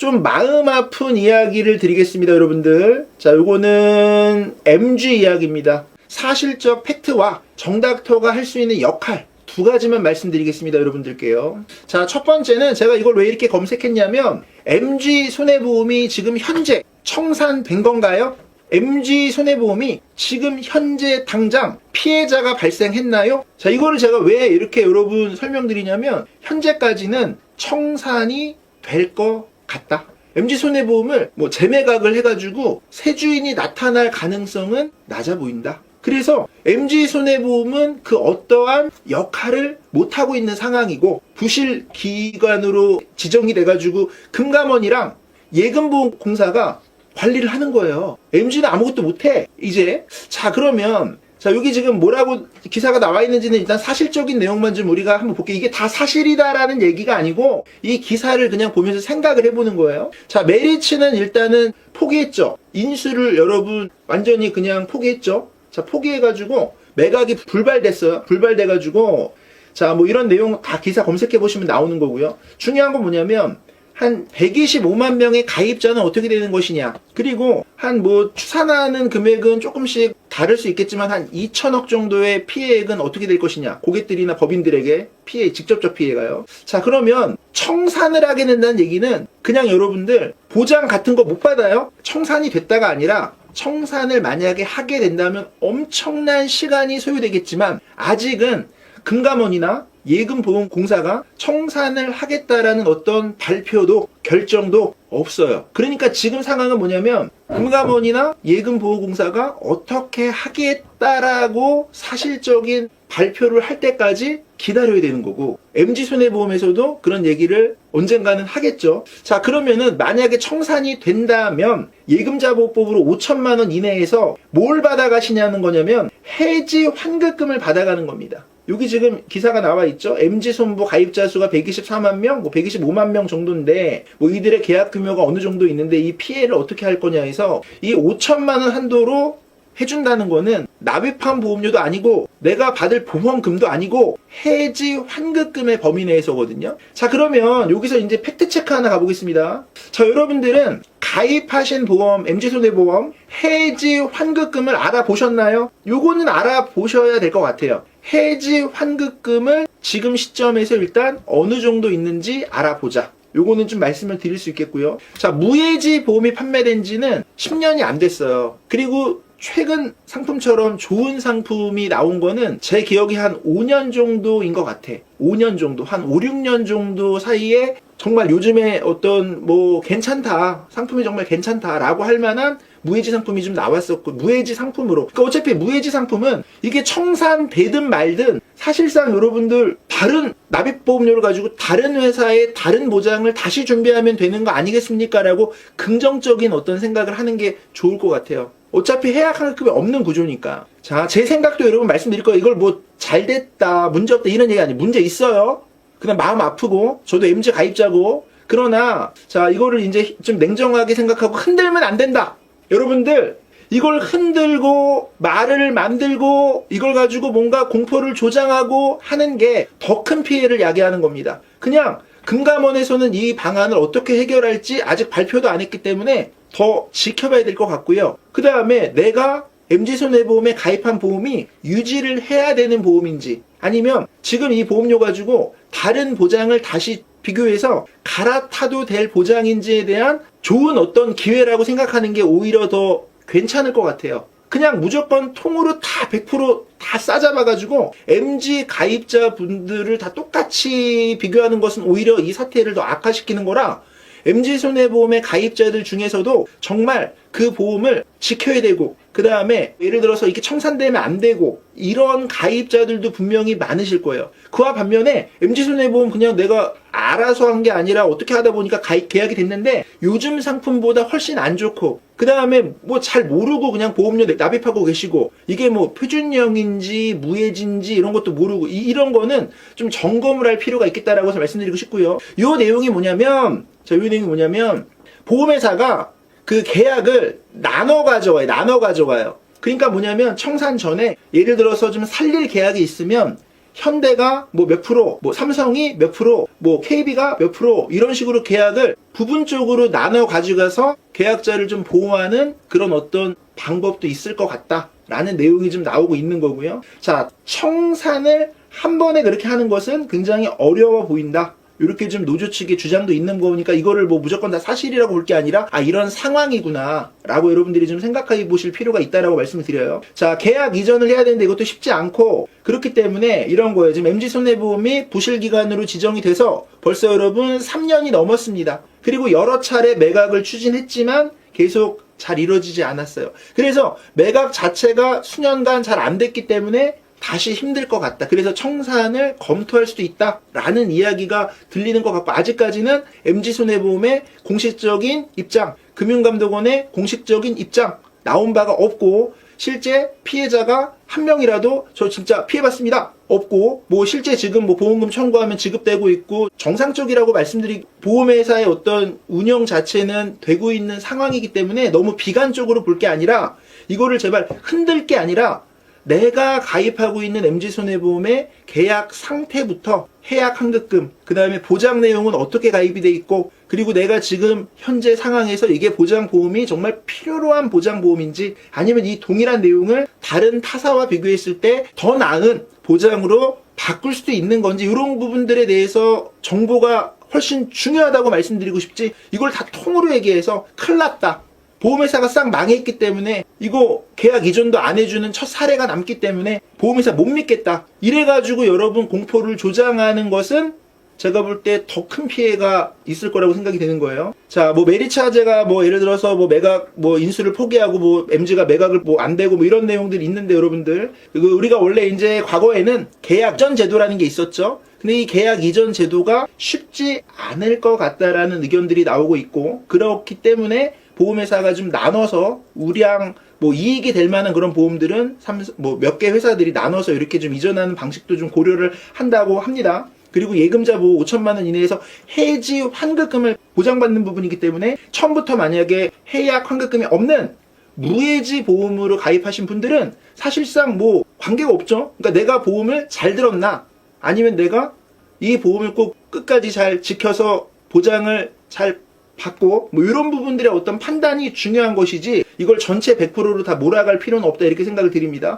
좀 마음 아픈 이야기를 드리겠습니다, 여러분들. 자, 요거는 MG 이야기입니다. 사실적 팩트와 정닥터가 할 수 있는 역할 두 가지만 말씀드리겠습니다, 여러분들께요. 자, 첫 번째는 제가 이걸 왜 이렇게 검색했냐면 MG 손해보험이 지금 현재 청산된 건가요? MG 손해보험이 지금 현재 당장 피해자가 발생했나요? 자, 이거를 제가 왜 이렇게 여러분 설명드리냐면 현재까지는 청산이 될 것 같다. MG 손해보험을 뭐 재매각을 해가지고 새 주인이 나타날 가능성은 낮아 보인다. 그래서 MG 손해보험은 그 어떠한 역할을 못하고 있는 상황이고 부실 기관으로 지정이 돼가지고 금감원이랑 예금보험공사가 관리를 하는 거예요. MG는 아무것도 못해 이제. 자, 그러면 자, 여기 지금 뭐라고 기사가 나와 있는지는 일단 사실적인 내용만 좀 우리가 한번 볼게요. 이게 다 사실이다라는 얘기가 아니고 이 기사를 그냥 보면서 생각을 해보는 거예요. 자, 메리츠는 일단은 포기했죠. 인수를 여러분 완전히 그냥 포기했죠. 자, 포기해가지고 매각이 불발됐어요. 불발돼가지고 자, 뭐 이런 내용 다 기사 검색해보시면 나오는 거고요. 중요한 건 뭐냐면 한 125만 명의 가입자는 어떻게 되는 것이냐. 그리고 한 뭐 추산하는 금액은 조금씩 다를 수 있겠지만 한 2천억 정도의 피해액은 어떻게 될 것이냐. 고객들이나 법인들에게 피해, 직접적 피해가요. 자, 그러면 청산을 하게 된다는 얘기는 그냥 여러분들 보장 같은 거 못 받아요. 청산이 됐다가 아니라 청산을 만약에 하게 된다면 엄청난 시간이 소요되겠지만 아직은 금감원이나 예금보험공사가 청산을 하겠다라는 어떤 발표도 결정도 없어요. 그러니까 지금 상황은 뭐냐면 금감원이나 예금보험공사가 어떻게 하겠다라고 사실적인 발표를 할 때까지 기다려야 되는 거고 MG손해보험에서도 그런 얘기를 언젠가는 하겠죠. 자, 그러면은 만약에 청산이 된다면 예금자보호법으로 5천만 원 이내에서 뭘 받아가시냐는 거냐면 해지 환급금을 받아가는 겁니다. 여기 지금 기사가 나와 있죠. MG손보 가입자 수가 124만 명, 뭐 125만 명 정도인데 뭐 이들의 계약 규모가 어느 정도 있는데 이 피해를 어떻게 할 거냐 해서 이 5천만 원 한도로 해준다는 거는 납입한 보험료도 아니고 내가 받을 보험금도 아니고 해지 환급금의 범위 내에서거든요. 자, 그러면 여기서 이제 팩트체크 하나 가보겠습니다. 자, 여러분들은 가입하신 보험, MG손해보험 해지 환급금을 알아보셨나요? 요거는 알아보셔야 될 것 같아요. 해지 환급금을 지금 시점에서 일단 어느 정도 있는지 알아보자. 요거는 좀 말씀을 드릴 수 있겠고요. 자, 무해지 보험이 판매된 지는 10년이 안 됐어요. 그리고 최근 상품처럼 좋은 상품이 나온 거는 제 기억이 한 5년 정도인 것 같아. 5년 정도, 한 5, 6년 정도 사이에 정말 요즘에 어떤 뭐 괜찮다, 상품이 정말 괜찮다라고 할 만한 무해지 상품이 좀 나왔었고, 무해지 상품으로. 그러니까 어차피 무해지 상품은 이게 청산되든 말든 사실상 여러분들 다른 납입보험료를 가지고 다른 회사의 다른 보장을 다시 준비하면 되는 거 아니겠습니까? 라고 긍정적인 어떤 생각을 하는 게 좋을 것 같아요. 어차피 해약 환급금이 없는 구조니까. 자, 제 생각도 여러분 말씀드릴 거예요. 이걸 뭐 잘됐다, 문제없다 이런 얘기 아니에요. 문제 있어요. 그냥 마음 아프고 저도 MG 가입자고. 그러나 자, 이거를 이제 좀 냉정하게 생각하고 흔들면 안 된다. 여러분들 이걸 흔들고 말을 만들고 이걸 가지고 뭔가 공포를 조장하고 하는 게 더 큰 피해를 야기하는 겁니다. 그냥 금감원에서는 이 방안을 어떻게 해결할지 아직 발표도 안 했기 때문에 더 지켜봐야 될 것 같고요. 그 다음에 내가 MG손해보험에 가입한 보험이 유지를 해야 되는 보험인지 아니면 지금 이 보험료 가지고 다른 보장을 다시 비교해서 갈아타도 될 보장인지에 대한 좋은 어떤 기회라고 생각하는 게 오히려 더 괜찮을 것 같아요. 그냥 무조건 통으로 다 100% 싸잡아가지고 MG 가입자 분들을 다 똑같이 비교하는 것은 오히려 이 사태를 더 악화시키는 거라 MG손해보험의 가입자들 중에서도 정말 그 보험을 지켜야 되고 그 다음에 예를 들어서 이렇게 청산되면 안 되고 이런 가입자들도 분명히 많으실 거예요. 그와 반면에 MG손해보험 그냥 내가 알아서 한 게 아니라 어떻게 하다 보니까 계약이 됐는데 요즘 상품보다 훨씬 안 좋고 그 다음에 뭐 잘 모르고 그냥 보험료 납입하고 계시고 이게 뭐 표준형인지 무해지인지 이런 것도 모르고 이런 거는 좀 점검을 할 필요가 있겠다라고 말씀드리고 싶고요. 요 내용이 뭐냐면 보험회사가 그 계약을 나눠 가져가요. 그러니까 뭐냐면 청산 전에 예를 들어서 좀 살릴 계약이 있으면 현대가 뭐 몇 프로, 뭐 삼성이 몇 프로, 뭐 KB가 몇 프로 이런 식으로 계약을 부분적으로 나눠 가져가서 계약자를 좀 보호하는 그런 어떤 방법도 있을 것 같다라는 내용이 좀 나오고 있는 거고요. 자, 청산을 한 번에 그렇게 하는 것은 굉장히 어려워 보인다. 이렇게 좀 노조 측의 주장도 있는 거니까 이거를 뭐 무조건 다 사실이라고 볼 게 아니라 이런 상황이구나 라고 여러분들이 좀 생각해 보실 필요가 있다라고 말씀을 드려요. 자, 계약 이전을 해야 되는데 이것도 쉽지 않고 그렇기 때문에 이런 거예요. 지금 MG손해보험이 부실기간으로 지정이 돼서 벌써 여러분 3년이 넘었습니다. 그리고 여러 차례 매각을 추진했지만 계속 잘 이루어지지 않았어요. 그래서 매각 자체가 수년간 잘 안 됐기 때문에 다시 힘들 것 같다. 그래서 청산을 검토할 수도 있다라는 이야기가 들리는 것 같고 아직까지는 MG손해보험의 공식적인 입장, 금융감독원의 공식적인 입장 나온 바가 없고 실제 피해자가 한 명이라도 저 진짜 피해봤습니다. 없고 뭐 실제 지금 뭐 보험금 청구하면 지급되고 있고 정상적이라고 말씀드리고 보험회사의 어떤 운영 자체는 되고 있는 상황이기 때문에 너무 비관적으로 볼 게 아니라 이거를 제발 흔들 게 아니라 내가 가입하고 있는 MG손해보험의 계약 상태부터 해약 환급금, 그 다음에 보장 내용은 어떻게 가입이 돼 있고 그리고 내가 지금 현재 상황에서 이게 보장보험이 정말 필요로 한 보장보험인지 아니면 이 동일한 내용을 다른 타사와 비교했을 때 더 나은 보장으로 바꿀 수도 있는 건지 이런 부분들에 대해서 정보가 훨씬 중요하다고 말씀드리고 싶지 이걸 다 통으로 얘기해서 큰일 났다. 보험회사가 싹 망했기 때문에 이거 계약 이전도 안 해주는 첫 사례가 남기 때문에 보험회사 못 믿겠다. 이래가지고 여러분 공포를 조장하는 것은 제가 볼 때 더 큰 피해가 있을 거라고 생각이 되는 거예요. 자, 뭐 메리차제가 뭐 예를 들어서 뭐 매각 뭐 인수를 포기하고 뭐 MG가 매각을 뭐 안 되고 뭐 이런 내용들이 있는데 여러분들 우리가 원래 이제 과거에는 계약 이전 제도라는 게 있었죠. 근데 이 계약 이전 제도가 쉽지 않을 것 같다라는 의견들이 나오고 있고 그렇기 때문에 보험회사가 좀 나눠서 우량 뭐 이익이 될 만한 그런 보험들은 뭐 몇 개 회사들이 나눠서 이렇게 좀 이전하는 방식도 좀 고려를 한다고 합니다. 그리고 예금자 보호 5천만 원 이내에서 해지 환급금을 보장받는 부분이기 때문에 처음부터 만약에 해약 환급금이 없는 무해지 보험으로 가입하신 분들은 사실상 뭐 관계가 없죠. 그러니까 내가 보험을 잘 들었나 아니면 내가 이 보험을 꼭 끝까지 잘 지켜서 보장을 잘 받고 뭐 이런 부분들의 어떤 판단이 중요한 것이지 이걸 전체 100%로 다 몰아갈 필요는 없다 이렇게 생각을 드립니다.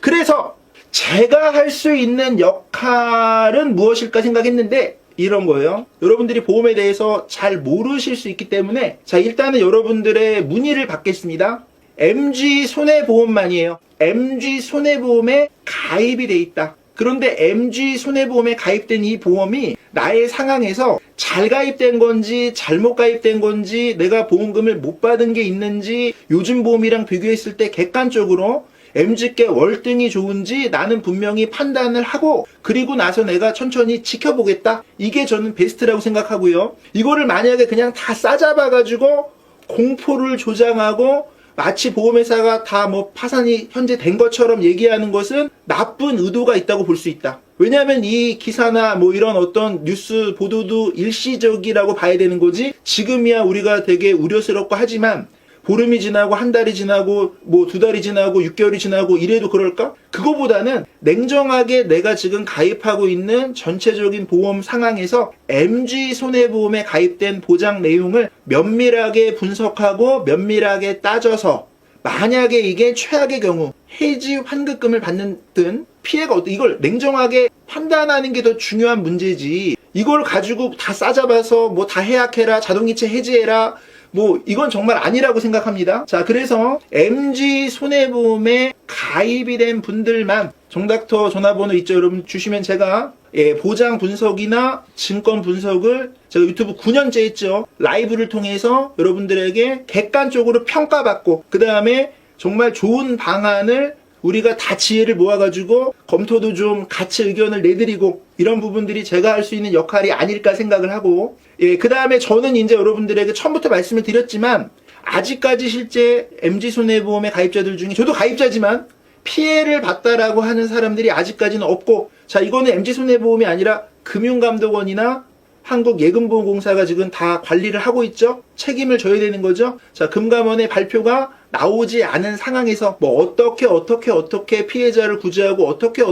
그래서 제가 할 수 있는 역할은 무엇일까 생각했는데 이런 거예요. 여러분들이 보험에 대해서 잘 모르실 수 있기 때문에 자 일단은 여러분들의 문의를 받겠습니다. MG손해보험만이에요. MG손해보험에 가입이 돼 있다. 그런데 MG손해보험에 가입된 이 보험이 나의 상황에서 잘 가입된 건지 잘못 가입된 건지 내가 보험금을 못 받은 게 있는지 요즘 보험이랑 비교했을 때 객관적으로 MG께 월등히 좋은지 나는 분명히 판단을 하고 그리고 나서 내가 천천히 지켜보겠다. 이게 저는 베스트라고 생각하고요. 이거를 만약에 그냥 다 싸잡아가지고 공포를 조장하고 마치 보험회사가 다 뭐 파산이 현재 된 것처럼 얘기하는 것은 나쁜 의도가 있다고 볼 수 있다. 왜냐하면 이 기사나 뭐 이런 어떤 뉴스 보도도 일시적이라고 봐야 되는 거지 지금이야 우리가 되게 우려스럽고 하지만 보름이 지나고 한 달이 지나고 뭐 두 달이 지나고 6개월이 지나고 이래도 그럴까? 그거보다는 냉정하게 내가 지금 가입하고 있는 전체적인 보험 상황에서 MG손해보험에 가입된 보장 내용을 면밀하게 분석하고 면밀하게 따져서 만약에 이게 최악의 경우 해지 환급금을 받는 등 피해가 이걸 냉정하게 판단하는 게 더 중요한 문제지 이걸 가지고 다 싸잡아서 뭐 다 해약해라 자동이체 해지해라 뭐 이건 정말 아니라고 생각합니다. 자, 그래서 MG손해보험에 가입이 된 분들만 정닥터 전화번호 있죠 여러분 주시면 제가 보장 분석이나 증권 분석을 제가 유튜브 9년째 했죠. 라이브를 통해서 여러분들에게 객관적으로 평가받고 그 다음에 정말 좋은 방안을 우리가 다 지혜를 모아가지고 검토도 좀 같이 의견을 내드리고 이런 부분들이 제가 할 수 있는 역할이 아닐까 생각을 하고 그 다음에 저는 이제 여러분들에게 처음부터 말씀을 드렸지만 아직까지 실제 MG손해보험의 가입자들 중에 저도 가입자지만 피해를 봤다라고 하는 사람들이 아직까지는 없고 자 이거는 MG손해보험이 아니라 금융감독원이나 한국예금보험공사가 지금 다 관리를 하고 있죠. 책임을 져야 되는 거죠. 자 금감원의 발표가 나오지 않은 상황에서 뭐 어떻게 피해자를 구제하고 어떻게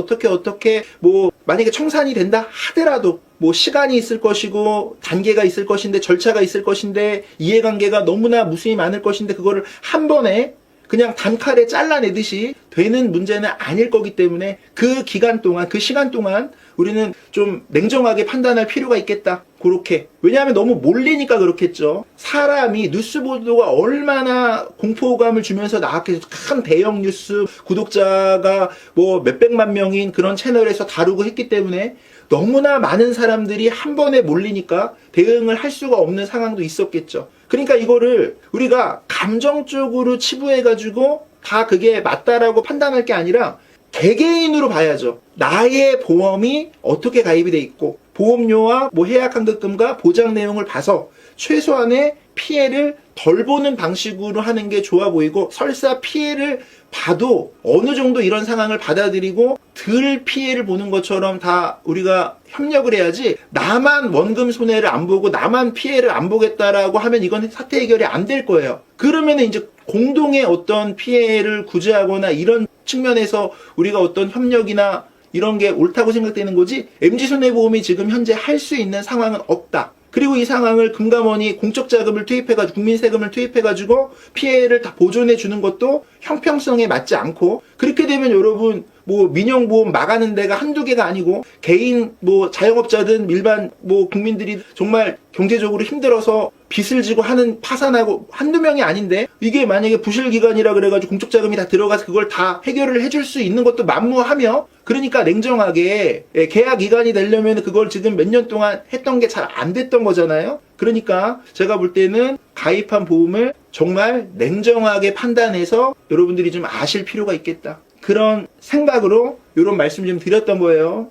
뭐 만약에 청산이 된다 하더라도 뭐 시간이 있을 것이고 단계가 있을 것인데 절차가 있을 것인데 이해관계가 너무나 무수히 많을 것인데 그거를 한 번에 그냥 단칼에 잘라내듯이 되는 문제는 아닐 거기 때문에 그 기간 동안, 그 시간 동안 우리는 좀 냉정하게 판단할 필요가 있겠다. 그렇게. 왜냐하면 너무 몰리니까 그렇겠죠. 사람이 뉴스 보도가 얼마나 공포감을 주면서 나왔겠어. 큰 대형 뉴스 구독자가 뭐 몇백만 명인 그런 채널에서 다루고 했기 때문에 너무나 많은 사람들이 한 번에 몰리니까 대응을 할 수가 없는 상황도 있었겠죠. 그러니까 이거를 우리가 감정적으로 치부해가지고 다 그게 맞다라고 판단할 게 아니라 개개인으로 봐야죠. 나의 보험이 어떻게 가입이 돼 있고 보험료와 뭐 해약환급금과 보장 내용을 봐서 최소한의 피해를 덜 보는 방식으로 하는 게 좋아 보이고 설사 피해를 봐도 어느 정도 이런 상황을 받아들이고 덜 피해를 보는 것처럼 다 우리가 협력을 해야지 나만 원금 손해를 안 보고 나만 피해를 안 보겠다라고 하면 이건 사태 해결이 안 될 거예요. 그러면 이제 공동의 어떤 피해를 구제하거나 이런 측면에서 우리가 어떤 협력이나 이런 게 옳다고 생각되는 거지 MG손해보험이 지금 현재 할 수 있는 상황은 없다. 그리고 이 상황을 금감원이 공적 자금을 투입해가지고 국민 세금을 투입해가지고 피해를 다 보존해 주는 것도 형평성에 맞지 않고 그렇게 되면 여러분 뭐 민영보험 막아는 데가 한두 개가 아니고 개인 뭐 자영업자든 일반 뭐 국민들이 정말 경제적으로 힘들어서 빚을 지고 하는 파산하고 한두 명이 아닌데 이게 만약에 부실기간이라 그래가지고 공적 자금이 다 들어가서 그걸 다 해결을 해줄 수 있는 것도 만무하며 그러니까 냉정하게 계약 기간이 되려면 그걸 지금 몇 년 동안 했던 게 잘 안 됐던 거잖아요. 그러니까 제가 볼 때는 가입한 보험을 정말 냉정하게 판단해서 여러분들이 좀 아실 필요가 있겠다. 그런 생각으로 이런 말씀 좀 드렸던 거예요.